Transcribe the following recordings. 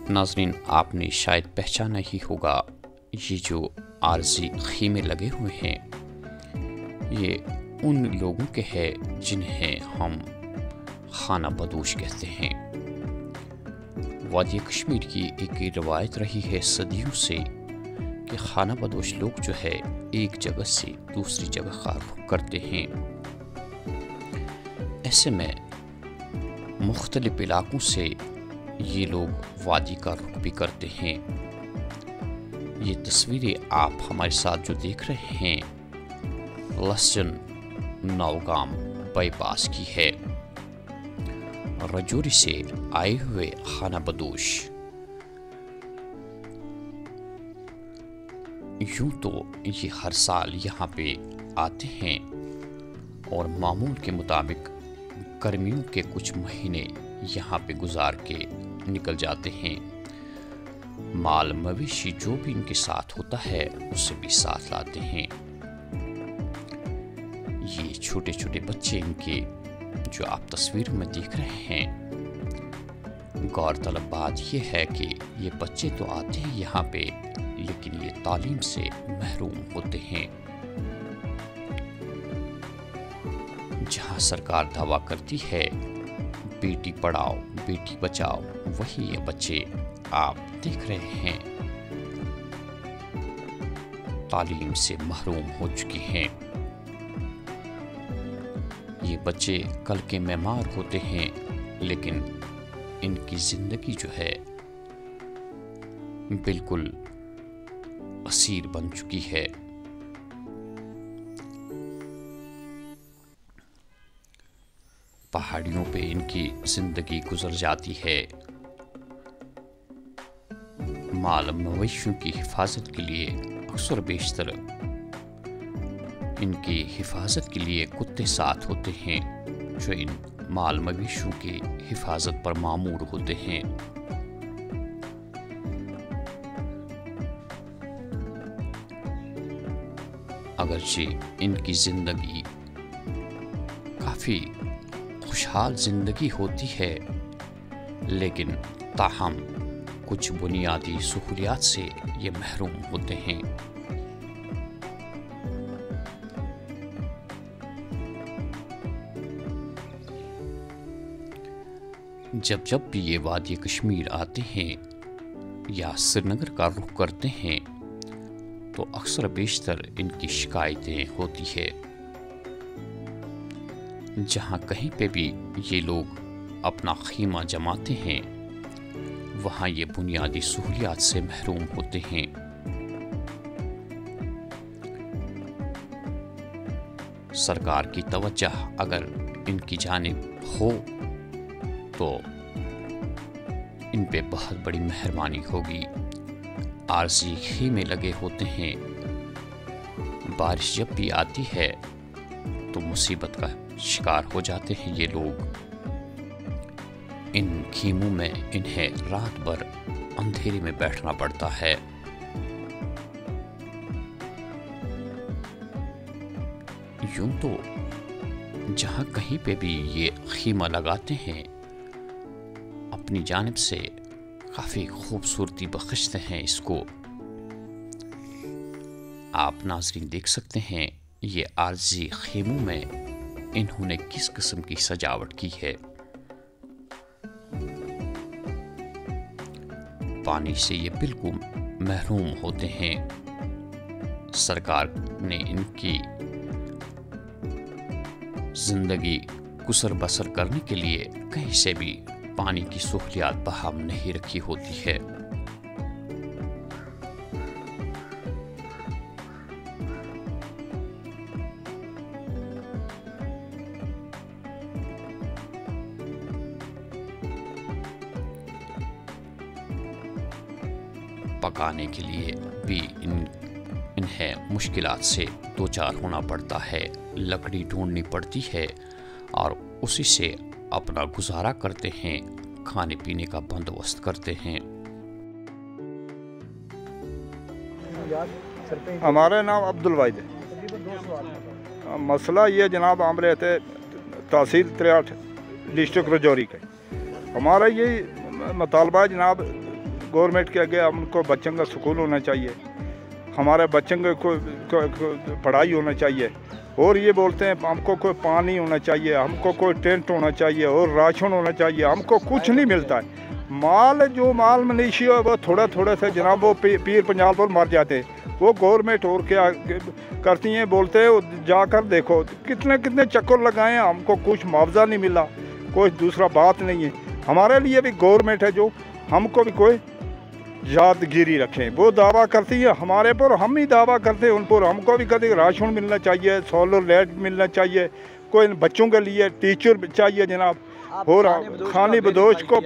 नाज़रीन, आपने शायद पहचाना ही होगा, ये जो आरज़ी ख़ीमे लगे हुए हैं ये उन लोगों के हैं जिन्हें हम खाना बदोश कहते हैं। वादी कश्मीर की एक रवायत रही है सदियों से कि खाना बदोश लोग जो है एक जगह से दूसरी जगह का रुख करते हैं। ऐसे में मुख्तलिफ इलाकों से ये लोग वादी का रुख भी करते हैं। ये तस्वीरें आप हमारे साथ जो देख रहे हैं लहसन नौगाम बाईपास की है। रजौरी से आए हुए खाना बदोश यूं तो ये हर साल यहाँ पे आते हैं और मामूल के मुताबिक गर्मियों के कुछ महीने यहाँ पे गुजार के निकल जाते हैं। माल मवेशी जो भी इनके साथ होता है उसे भी साथ लाते हैं। ये छोटे छोटे बच्चे इनके जो आप तस्वीर में देख रहे हैं, गौरतलब बात यह है कि ये बच्चे तो आते हैं यहाँ पे लेकिन ये तालीम से महरूम होते हैं। जहाँ सरकार दावा करती है बेटी पढ़ाओ बेटी बचाओ, वही ये बच्चे आप देख रहे हैं तालीम से महरूम हो चुके हैं। ये बच्चे कल के मेहमान होते हैं लेकिन इनकी जिंदगी जो है बिल्कुल असीर बन चुकी है। पहाड़ियों पे इनकी जिंदगी गुजर जाती है। माल मवेशियों की हिफाजत के लिए अक्सर बेशतर इनकी हिफाजत के लिए कुत्ते साथ होते हैं जो इन माल मवेशियों की हिफाजत पर मामूर होते हैं। अगरचे इनकी जिंदगी काफी खुशहाल जिंदगी होती है लेकिन ताहम कुछ बुनियादी सहूलियात से ये महरूम होते हैं। जब भी ये वादी कश्मीर आते हैं या श्रीनगर का रुख करते हैं तो अक्सर बेशतर इनकी शिकायतें होती है। जहाँ कहीं पे भी ये लोग अपना खीमा जमाते हैं वहाँ ये बुनियादी सहूलियात से महरूम होते हैं। सरकार की तवज्जो अगर इनकी जानिब हो तो इन पे बहुत बड़ी मेहरबानी होगी। आरज़ी ख़ीमे लगे होते हैं, बारिश जब भी आती है तो मुसीबत का शिकार हो जाते हैं ये लोग। इन ख़ीमों में इन्हें रात भर अंधेरे में बैठना पड़ता है। यूं तो जहां कहीं पे भी ये ख़ीमा लगाते हैं अपनी जानिब से काफ़ी खूबसूरती बख्शते हैं इसको। आप नाज़रीन देख सकते हैं ये आरज़ी ख़ीमों में इन्होंने किस किस्म की सजावट की है। पानी से ये बिल्कुल महरूम होते हैं। सरकार ने इनकी जिंदगी गुजर बसर करने के लिए कहीं से भी पानी की सहूलियात बहाल नहीं रखी होती है। पकाने के लिए भी इन्हें मुश्किलात से दो चार होना पड़ता है। लकड़ी ढूंढनी पड़ती है और उसी से अपना गुजारा करते हैं, खाने पीने का बंदोबस्त करते हैं। हमारा नाम अब्दुल वाहिद है। मसला ये जनाब, हम रहते तहसील 63 डिस्ट्रिक्ट रजौरी का। हमारा ये मुतालबा जनाब गवर्नमेंट के आगे हमको बच्चों का स्कूल होना चाहिए, हमारे बच्चों को पढ़ाई होना चाहिए। और ये बोलते हैं हमको कोई पानी होना चाहिए, हमको कोई टेंट होना चाहिए और राशन होना चाहिए, हमको कुछ नहीं मिलता है। जो माल मनीषी है वो थोड़ा थोड़ा से जनाब वो पीर पंजाल पर मर जाते हैं। वो गवर्नमेंट और क्या करती हैं, बोलते हैं जाकर देखो कितने कितने चक्कर लगाए हैं, हमको कुछ मुआवजा नहीं मिला, कोई दूसरा बात नहीं है। हमारे लिए भी गवर्नमेंट है जो हमको भी कोई यादगिरी रखें। वो दावा करती है हमारे पर, हम ही दावा करते हैं उन पर। हमको भी कभी राशन मिलना चाहिए, सोलर लाइट मिलना चाहिए, कोई बच्चों के लिए टीचर चाहिए जनाब, और खानी बदोश को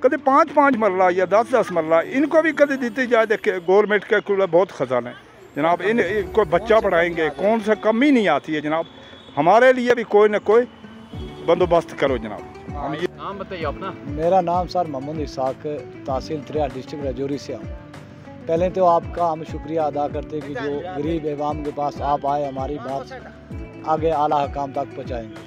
कभी 5-5 मरला या 10-10 मरला इनको भी कभी देती जाए। देखिए गवर्नमेंट के कुल बहुत ख़जाना है जनाब, इनको बच्चा पढ़ाएंगे कौन सा कमी नहीं आती है जनाब। हमारे लिए भी कोई ना कोई बंदोबस्त करो जनाब। हम ये नाम बताइए अपना। मेरा नाम सर मोहम्मद इसाक, तहसील त्रिया, डिस्ट्रिक्ट राजौरी से हूँ। पहले तो आपका हम शुक्रिया अदा करते कि जो गरीब एवाम के पास आप आए, हमारी बात आगे आला हकाम तक पहुँचाएँगे।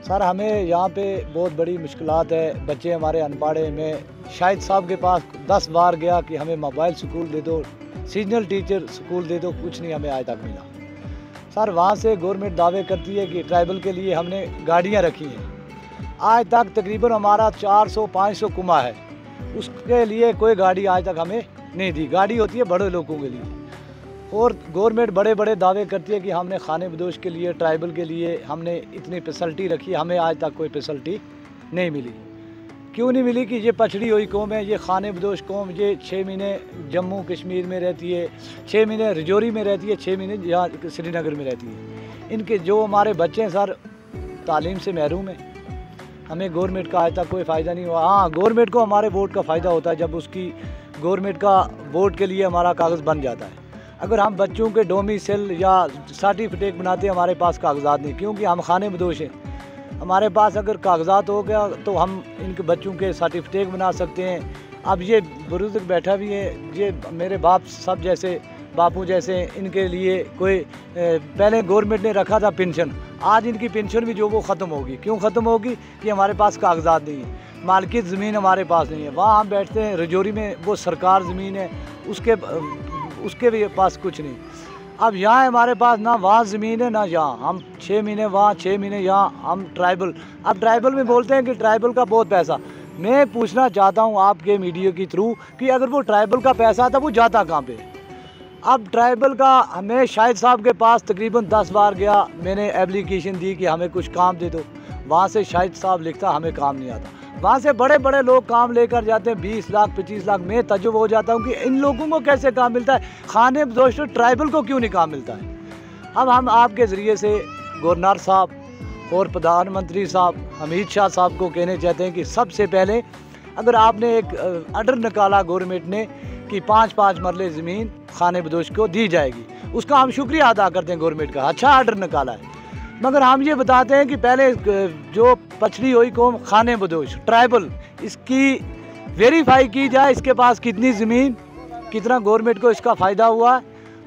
सर हमें यहाँ पे बहुत बड़ी मुश्किलात है, बच्चे हमारे अनपढ़ हैं। मैं शाहिद साहब के पास 10 बार गया कि हमें मोबाइल स्कूल दे दो, सीजनल टीचर स्कूल दे दो, कुछ नहीं हमें आज तक मिला। सर वहाँ से गवर्नमेंट दावे करती है कि ट्राइबल के लिए हमने गाड़ियाँ रखी हैं, आज तक तकरीबन हमारा 400-500 कुमा है, उसके लिए कोई गाड़ी आज तक हमें नहीं दी। गाड़ी होती है बड़े लोगों के लिए, और गवर्नमेंट बड़े बड़े दावे करती है कि हमने खाने बदोश के लिए, ट्राइबल के लिए हमने इतनी फैसिलिटी रखी, हमें आज तक कोई फैसिलिटी नहीं मिली। क्यों नहीं मिली कि ये पछड़ी हुई कौम है, ये खाने बदोश कौम, ये 6 महीने जम्मू कश्मीर में रहती है, 6 महीने राजौरी में रहती है, 6 महीने यहाँ श्रीनगर में रहती है। इनके जो हमारे बच्चे हैं सर तालीम से महरूम हैं, हमें गवर्नमेंट का आज तक कोई फ़ायदा नहीं हुआ। हाँ, गवर्नमेंट को हमारे वोट का फ़ायदा होता है जब उसकी गवर्नमेंट का वोट के लिए हमारा कागज़ बन जाता है। अगर हम बच्चों के डोमिसाइल या सर्टिफिकेट बनाते हैं, हमारे पास कागजात नहीं, क्योंकि हम खाने बदोश हैं। हमारे पास अगर कागजात हो गया तो हम इनके बच्चों के सर्टिफिकेट बना सकते हैं। अब ये बुजुर्ग बैठा भी है, ये मेरे बाप सब जैसे बापू जैसे, इनके लिए कोई पहले गवर्नमेंट ने रखा था पेंशन, आज इनकी पेंशन भी जो वो ख़त्म होगी। क्यों ख़त्म होगी कि हमारे पास कागजात नहीं है, मालकियत ज़मीन हमारे पास नहीं है। वहाँ हम बैठते हैं राजौरी में, वो सरकार ज़मीन है, उसके भी पास कुछ नहीं। अब यहाँ हमारे पास ना वहाँ ज़मीन है ना यहाँ, हम 6 महीने वहाँ 6 महीने यहाँ, हम ट्राइबल। अब ट्राइबल में बोलते हैं कि ट्राइबल का बहुत पैसा। मैं पूछना चाहता हूँ आपके मीडिया के थ्रू कि अगर वो ट्राइबल का पैसा था वो जाता कहाँ पे? अब ट्राइबल का, हमें शाहिद साहब के पास तकरीबन 10 बार गया, मैंने एप्लीकेशन दी कि हमें कुछ काम दे दो, वहाँ से शाहिद साहब लिखता हमें काम नहीं आता। वहाँ से बड़े बड़े लोग काम लेकर जाते हैं 20 लाख 25 लाख। मैं तजुब हो जाता हूँ कि इन लोगों को कैसे काम मिलता है, खाने दोस्तों ट्राइबल को क्यों नहीं काम मिलता है। अब हम आपके ज़रिए से गवर्नर साहब और प्रधानमंत्री साहब अमित शाह साहब को कहने चाहते हैं कि सबसे पहले अगर आपने एक ऑर्डर निकाला गवर्नमेंट ने कि 5-5 मरले ज़मीन खाने बदोश को दी जाएगी, उसका हम शुक्रिया अदा करते हैं गवर्नमेंट का, अच्छा ऑर्डर निकाला है। मगर हम ये बताते हैं कि पहले जो पछड़ी हुई कौम खाने बदोश ट्राइबल, इसकी वेरीफाई की जाए, इसके पास कितनी ज़मीन, कितना गवर्नमेंट को इसका फ़ायदा हुआ,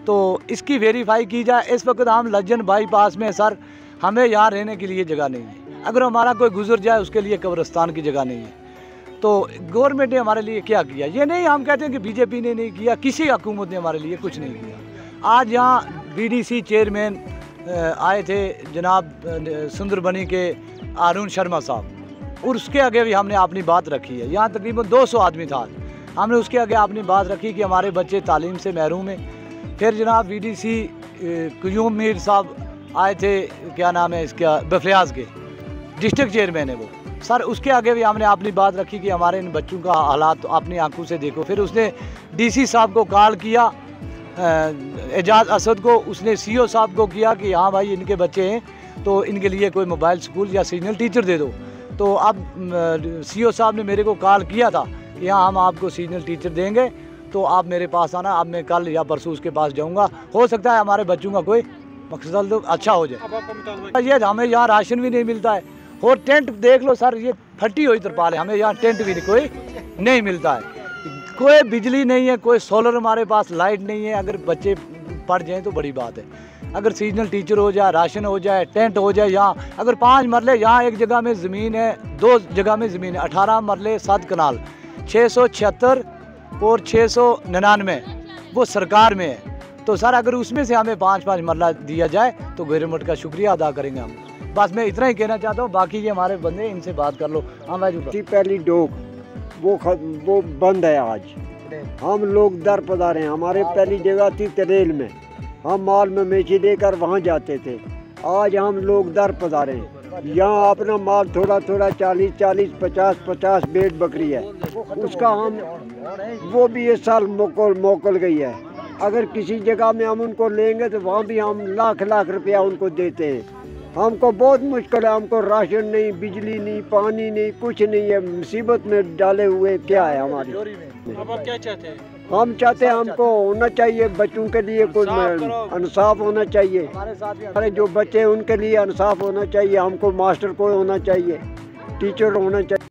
तो इसकी वेरीफाई की जाए। इस वक्त हम लज्जन बाईपास में सर, हमें यहाँ रहने के लिए जगह नहीं है, अगर हमारा कोई गुजर जाए उसके लिए कब्रिस्तान की जगह नहीं है। तो गवर्नमेंट ने हमारे लिए क्या किया? ये नहीं हम कहते हैं कि बीजेपी ने नहीं किया, किसी हुकूमत ने हमारे लिए कुछ नहीं किया। आज यहाँ बीडीसी चेयरमैन आए थे जनाब सुंदरबनी के अरुण शर्मा साहब, और उसके आगे भी हमने अपनी बात रखी है। यहाँ तकरीबन 200 आदमी था, हमने उसके आगे अपनी बात रखी कि हमारे बच्चे तालीम से महरूम हैं। फिर जनाब बीडीसी क्यूम मीर साहब आए थे, क्या नाम है इसका, बफलियाज के डिस्ट्रिक्ट चेयरमैन है वो सर, उसके आगे भी हमने अपनी बात रखी कि हमारे इन बच्चों का हालात तो अपनी आंखों से देखो। फिर उसने डीसी साहब को कॉल किया, एजाज असद को, उसने सीओ साहब को किया कि हाँ भाई इनके बच्चे हैं तो इनके लिए कोई मोबाइल स्कूल या सीजनल टीचर दे दो। तो अब सीओ साहब ने मेरे को कॉल किया था कि हाँ हम आपको सीजनल टीचर देंगे, तो आप मेरे पास आना। अब मैं कल या परसों उसके पास जाऊँगा, हो सकता है हमारे बच्चों का कोई मकसद अच्छा हो जाए। ये हमें यहाँ राशन भी नहीं मिलता है, और टेंट देख लो सर, ये फटी हुई तरपाल है, हमें यहाँ टेंट भी कोई नहीं मिलता है, कोई बिजली नहीं है, कोई सोलर हमारे पास लाइट नहीं है। अगर बच्चे पढ़ जाएं तो बड़ी बात है, अगर सीजनल टीचर हो जाए, राशन हो जाए, टेंट हो जाए। यहाँ अगर 5 मरले, यहाँ एक जगह में ज़मीन है, 2 जगह में ज़मीन है, 18 मरले 7 कनाल, 676 और 699 वो सरकार में है। तो सर अगर उसमें से हमें 5-5 मरला दिया जाए तो गवर्नमेंट का शुक्रिया अदा करेंगे हम। बस मैं इतना ही कहना चाहता हूँ, बाकी ये हमारे बंदे इनसे बात कर लो। हाँ भाई, पहली डोक वो बंद है आज। हम लोग दर पदार हैं। हमारे पहली जगह थी तरेल में, हम माल मवेशी लेकर वहाँ जाते थे। आज हम लोग दर पदार हैं। यहाँ अपना माल थोड़ा थोड़ा 40-40, 50-50 भेड़ बकरी है, उसका हम वो भी इस साल मोकल गई है। अगर किसी जगह में हम उनको लेंगे तो वहाँ भी हम लाख रुपया उनको देते हैं। हमको बहुत मुश्किल है, हमको राशन नहीं, बिजली नहीं, पानी नहीं, कुछ नहीं है। मुसीबत में डाले हुए क्या है हमारी। अब आप क्या चाहते हैं? हम चाहते हैं हमको होना चाहिए बच्चों के लिए कुछ इंसाफ होना चाहिए। हमारे जो बच्चे हैं उनके लिए इंसाफ होना चाहिए। हमको मास्टर को होना चाहिए, टीचर होना चाहिए।